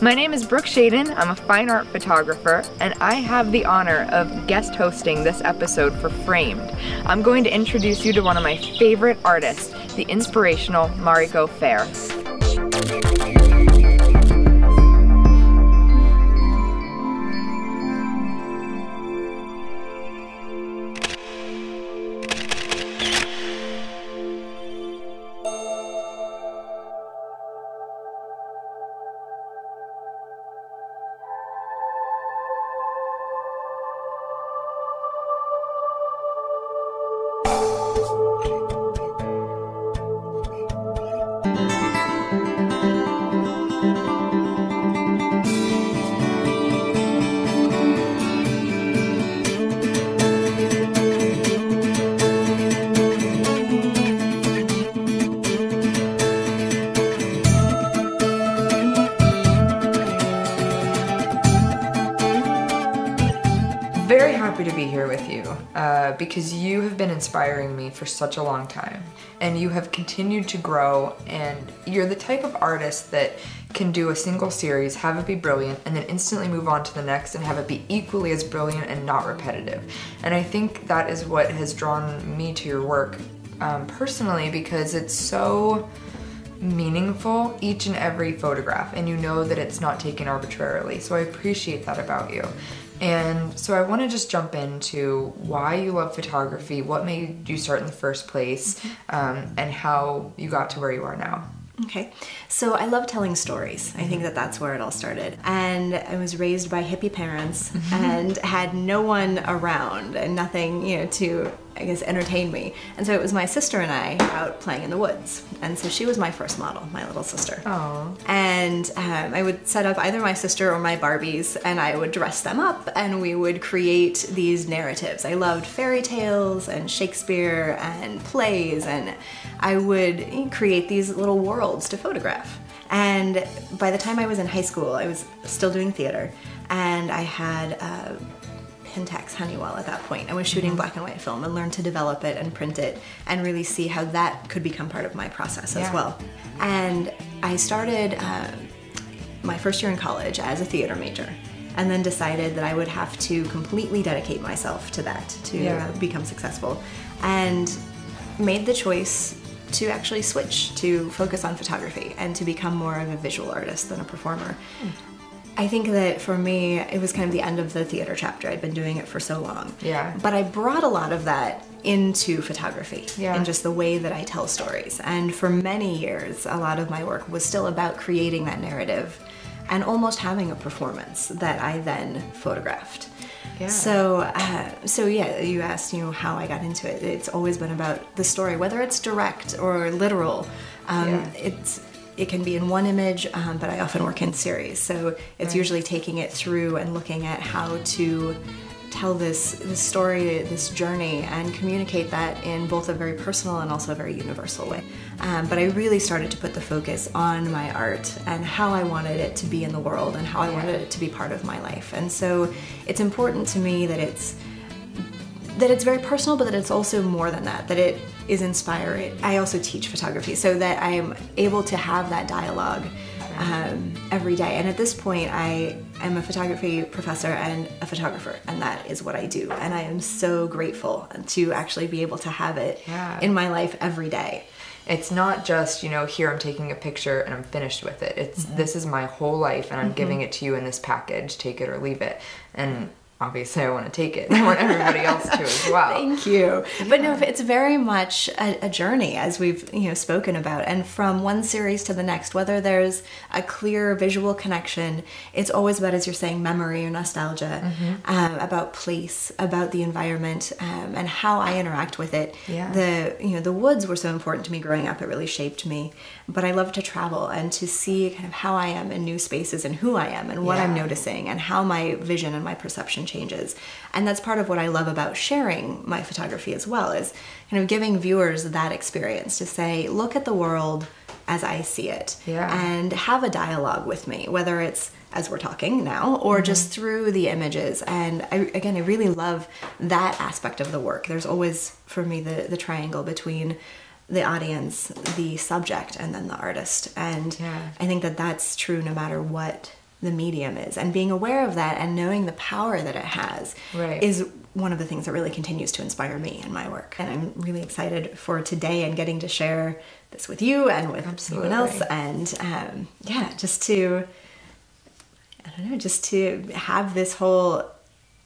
My name is Brooke Shaden. I'm a fine art photographer, and I have the honor of guest hosting this episode for Framed. I'm going to introduce you to one of my favorite artists, the inspirational Marico Fayre. Very happy to be here with you because you have been inspiring me for such a long time, and you have continued to grow, and you're the type of artist that can do a single series, have it be brilliant, and then instantly move on to the next and have it be equally as brilliant and not repetitive. And I think that is what has drawn me to your work personally, because it's so meaningful, each and every photograph, and you know that it's not taken arbitrarily. So I appreciate that about you. And so I want to just jump into why you love photography, what made you start in the first place, and how you got to where you are now. Okay, so I love telling stories. I think that that's where it all started. And I was raised by hippie parents and had no one around and nothing, to, I guess, entertain me. And so it was my sister and I out playing in the woods. And so she was my first model, my little sister. Oh. And I would set up either my sister or my Barbies, and I would dress them up, and we would create these narratives. I loved fairy tales and Shakespeare and plays, and I would create these little worlds to photograph. And by the time I was in high school, I was still doing theater, and I had Pentax Honeywell at that point. I was shooting black and white film and learned to develop it and print it and really see how that could become part of my process as well. And I started my first year in college as a theater major, and then decided that I would have to completely dedicate myself to that to become successful, and made the choice to actually switch to focus on photography and to become more of a visual artist than a performer. I think that for me, it was kind of the end of the theater chapter. I'd been doing it for so long. Yeah. But I brought a lot of that into photography and just the way that I tell stories. And for many years, a lot of my work was still about creating that narrative and almost having a performance that I then photographed. Yeah. So yeah, you asked, how I got into it. It's always been about the story, whether it's direct or literal. It can be in one image, but I often work in series. So it's usually taking it through and looking at how to tell this story, this journey, and communicate that in both a very personal and also a very universal way. But I really started to put the focus on my art and how I wanted it to be in the world and how I wanted it to be part of my life. And so it's important to me that it's very personal, but that it's also more than that, that it is inspiring. I also teach photography so that I'm able to have that dialogue every day. And at this point, I am a photography professor and a photographer, and that is what I do. And I am so grateful to actually be able to have it in my life every day. It's not just, here I'm taking a picture and I'm finished with it. It's this is my whole life, and I'm giving it to you in this package, take it or leave it. And obviously I want to take it. I want everybody else to as well. Thank you. Yeah. But no, it's very much a journey, as we've spoken about. And from one series to the next, whether there's a clear visual connection, it's always about, as you're saying, memory or nostalgia, about place, about the environment, and how I interact with it. Yeah. The woods were so important to me growing up. It really shaped me. But I love to travel and to see kind of how I am in new spaces and who I am and what I'm noticing and how my vision and my perception changes. And that's part of what I love about sharing my photography as well, is kind of giving viewers that experience to say, look at the world as I see it, and have a dialogue with me, whether it's as we're talking now or just through the images. And I really love that aspect of the work. There's always, for me, the triangle between the audience, the subject, and then the artist. And I think that that's true no matter what the medium is. And being aware of that and knowing the power that it has is one of the things that really continues to inspire me in my work. And I'm really excited for today and getting to share this with you and with everyone else. And yeah, just to, I don't know, just to have this whole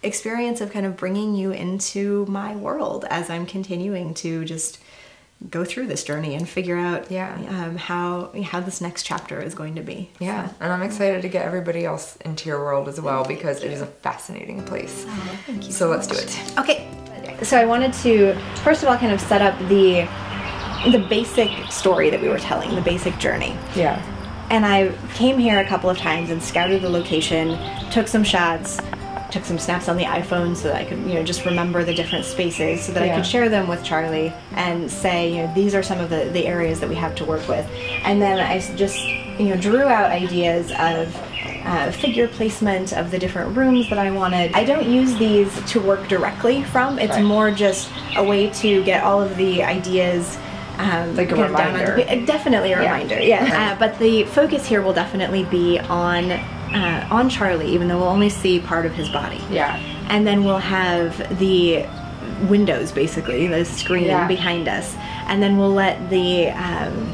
experience of kind of bringing you into my world as I'm continuing to just go through this journey and figure out how this next chapter is going to be. Yeah, so. And I'm excited to get everybody else into your world as well, because it is a fascinating place. Oh, thank you so let's do it. Okay, so I wanted to first of all kind of set up the basic story that we were telling, the basic journey. Yeah. And I came here a couple of times and scouted the location, took some shots, took some snaps on the iPhone so that I could, you know, just remember the different spaces so that I could share them with Charlie and say, you know, these are some of the areas that we have to work with. And then I just, you know, drew out ideas of figure placement of the different rooms that I wanted. I don't use these to work directly from. It's more just a way to get all of the ideas like a reminder. Definitely a reminder, yeah. But the focus here will definitely be on Charlie, even though we'll only see part of his body. Yeah. And then we'll have the windows, basically, the screen behind us. And then we'll let the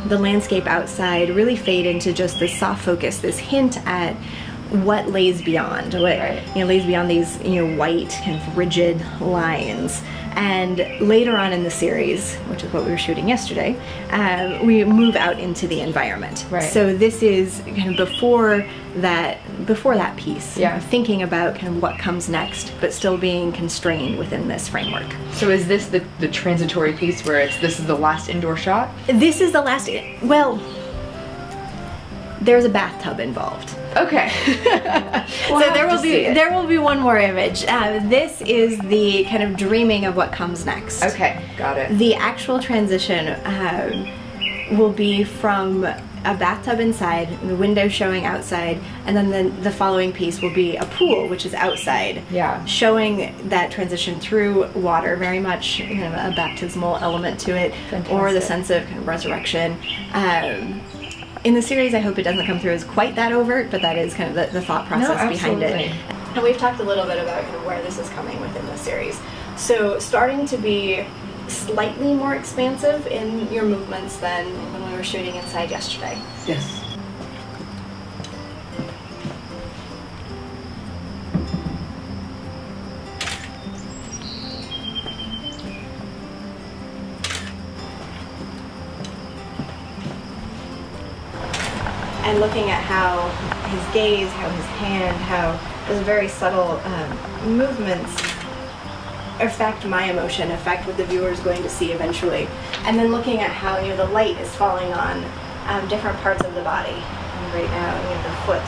landscape outside really fade into just this soft focus, this hint at what lays beyond, what you know, lays beyond these, you know, white kind of rigid lines. And later on in the series, which is what we were shooting yesterday, we move out into the environment. So this is kind of before that piece. Yeah. Thinking about kind of what comes next, but still being constrained within this framework. So is this the transitory piece where this is the last indoor shot? This is the last, well, there's a bathtub involved. Okay. So there will be one more image. This is the kind of dreaming of what comes next. Okay, got it. The actual transition will be from a bathtub inside, the window showing outside, and then the following piece will be a pool, which is outside. Yeah. Showing that transition through water, very much, you know, a baptismal element to it. Fantastic. Or the sense of kind of resurrection. In the series, I hope it doesn't come through as quite that overt, but that is kind of the thought process behind it. And we've talked a little bit about kind of where this is coming within the series. So starting to be slightly more expansive in your movements than when we were shooting inside yesterday. Yes. And looking at how his gaze, how his hand, how those very subtle movements affect my emotion, affect what the viewer is going to see eventually. And then looking at how, you know, the light is falling on different parts of the body. And right now, you know, the foot,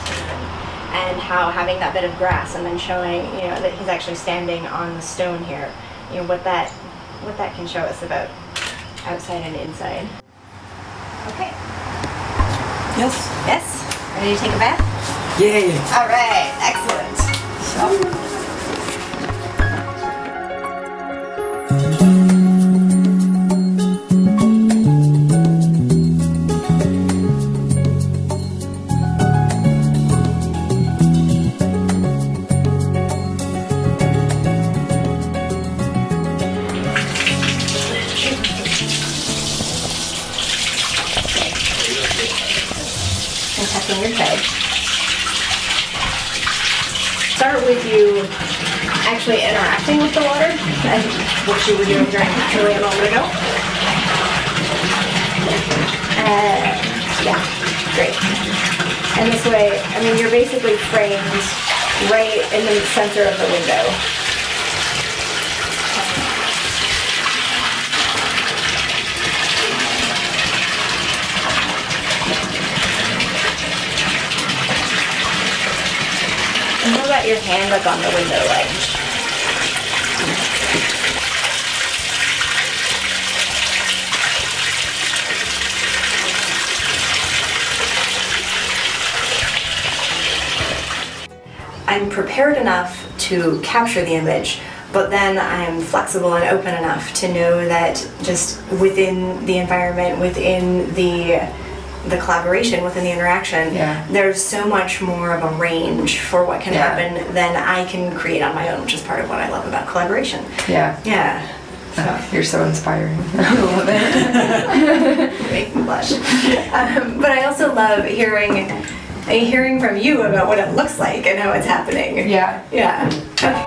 and how having that bit of grass, and then showing, you know, that he's actually standing on the stone here. You know, what that can show us about outside and inside. Okay. Yes. Yes? Ready to take a bath? Yeah. All right, excellent. Tucking your head. Start with you actually interacting with the water, and what you were doing during Charlie a moment ago. Yeah, great. And this way, I mean, you're basically framed right in the center of the window. And how about your hand like on the window ledge? I'm prepared enough to capture the image, but then I'm flexible and open enough to know that just within the environment, within the collaboration, within the interaction, there's so much more of a range for what can happen than I can create on my own, which is part of what I love about collaboration. Yeah. So. You're so inspiring. I love it. You make me blush. But I also love hearing from you about what it looks like and how it's happening. Yeah. Okay.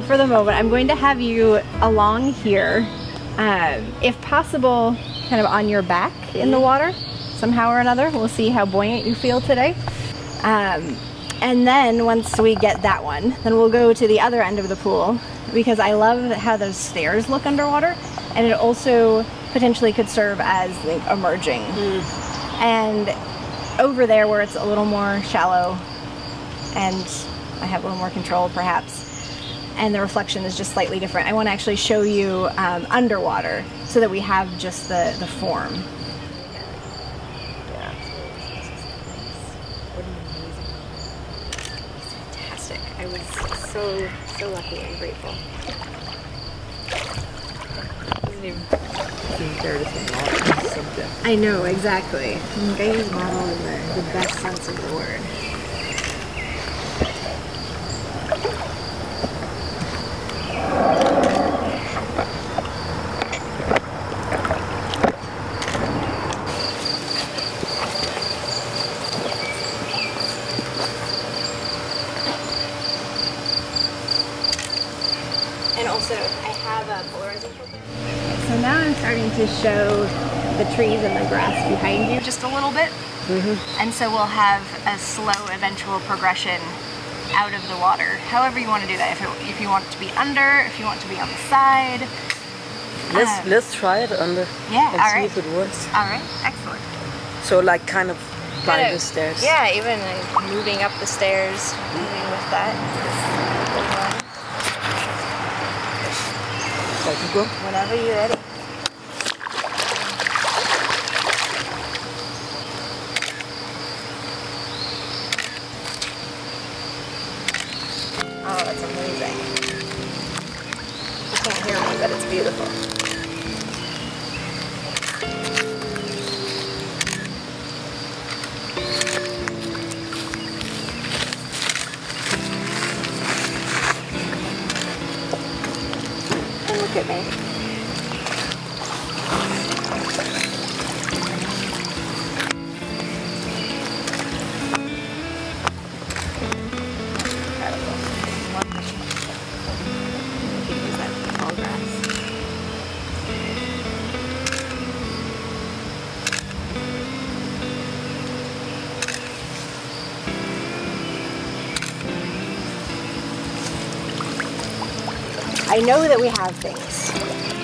For the moment, I'm going to have you along here, if possible, kind of on your back in the water, somehow or another. We'll see how buoyant you feel today. And then once we get that one, then we'll go to the other end of the pool, because I love how those stairs look underwater, and it also potentially could serve as like emerging. And over there where it's a little more shallow and I have a little more control perhaps, and the reflection is just slightly different, I want to actually show you underwater so that we have just the form. Fantastic. I was so lucky and grateful. Doesn't even seem fair to say model subject. I know, exactly. I use model in the best sense of the word. And also, I have a polarizing filter. So now I'm starting to show the trees and the grass behind you just a little bit. And so we'll have a slow eventual progression out of the water. However you want to do that. If you want it to be under, if you want it to be on the side. Let's try it under. Yeah, and all see right. if it works. All right, excellent. So like kind of by the stairs. Yeah, even like moving up the stairs, moving with that. Go. Whenever you're ready. Oh, that's amazing. You can't hear me, but it's beautiful. And look at me. I know that we have things.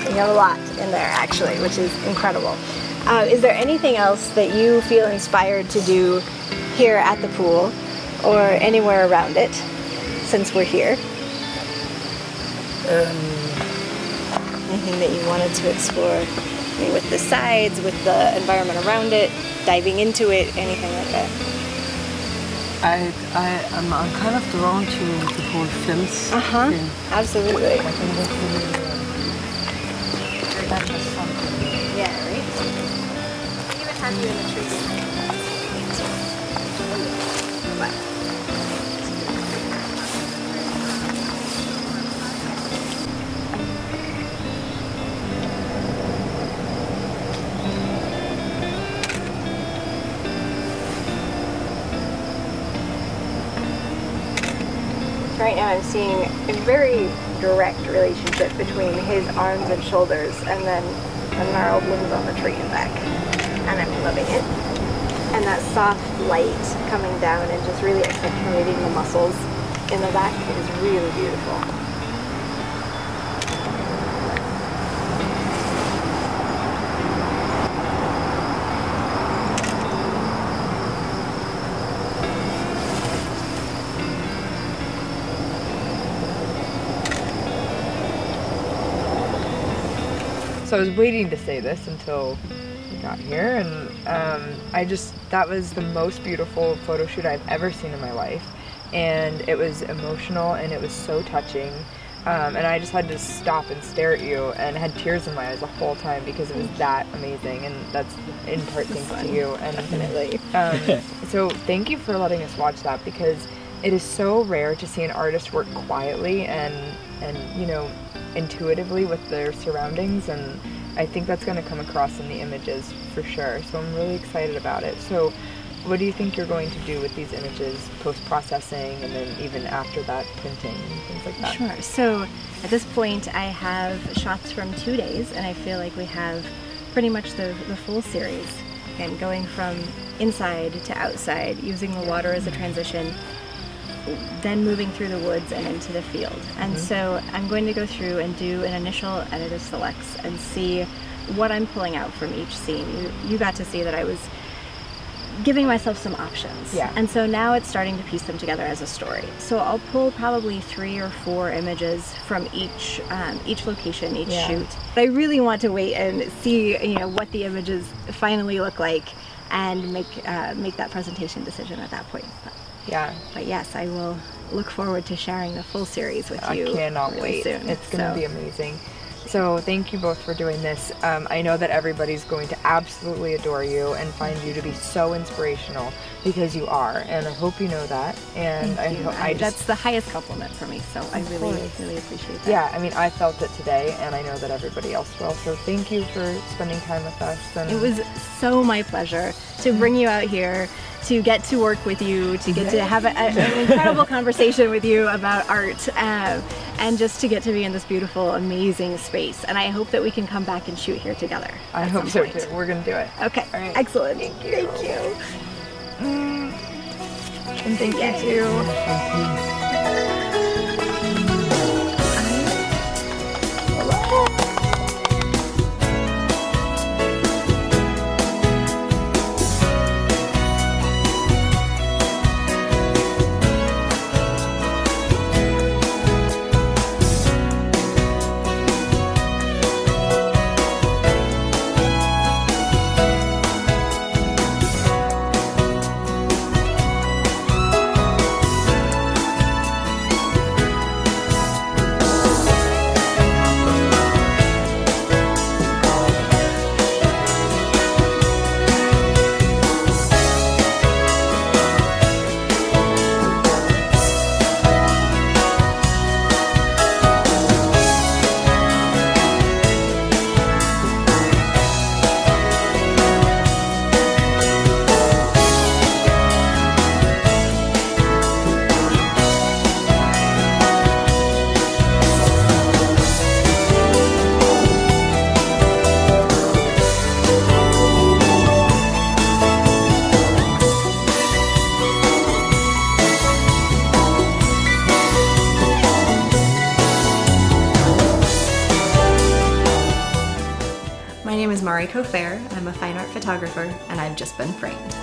We have a lot in there actually, which is incredible. Is there anything else that you feel inspired to do here at the pool or anywhere around it since we're here? Anything that you wanted to explore? I mean, with the sides, with the environment around it, diving into it, anything like that? I'm kind of drawn to the whole films. Absolutely. I think that's really, that was something. Yeah, right? I even have you in the trees. Right now I'm seeing a very direct relationship between his arms and shoulders and then the gnarled limbs on the tree and back. And I'm loving it. and that soft light coming down and just really accentuating the muscles in the back is really beautiful. So I was waiting to say this until we got here, and that was the most beautiful photo shoot I've ever seen in my life, and it was emotional and it was so touching, and I just had to stop and stare at you and had tears in my eyes the whole time because it was that amazing, and that's in part thanks to you. And Definitely. So thank you for letting us watch that, because it is so rare to see an artist work quietly and you know, intuitively with their surroundings, and I think that's going to come across in the images for sure. So I'm really excited about it. So what do you think you're going to do with these images post-processing, and then even after that, printing and things like that? Sure. So at this point I have shots from 2 days, and I feel like we have pretty much the full series, and going from inside to outside, using the water as a transition, then moving through the woods and into the field. And so I'm going to go through and do an initial edit of selects and see what I'm pulling out from each scene. You got to see that I was giving myself some options. Yeah. And so now it's starting to piece them together as a story. So I'll pull probably 3 or 4 images from each location, each shoot. But I really want to wait and see, you know, what the images finally look like, and make that presentation decision at that point. But yes, I will look forward to sharing the full series with you. I cannot really wait. soon. It's going to be amazing. So thank you both for doing this. I know that everybody's going to absolutely adore you and find you to be so inspirational, because you are, and I hope you know that. And that's the highest compliment for me, so I really appreciate that. Yeah, I mean, I felt it today, and I know that everybody else will. So thank you for spending time with us. And it was so my pleasure to bring you out here, to get to work with you, to get to have an incredible conversation with you about art, and just to get to be in this beautiful, amazing space. And I hope that we can come back and shoot here together. I hope so too. We're going to do it. Okay. All right. Excellent. Thank you. Thank you. And thank you too. My name is Marico Fayre. I'm a fine art photographer, and I've just been framed.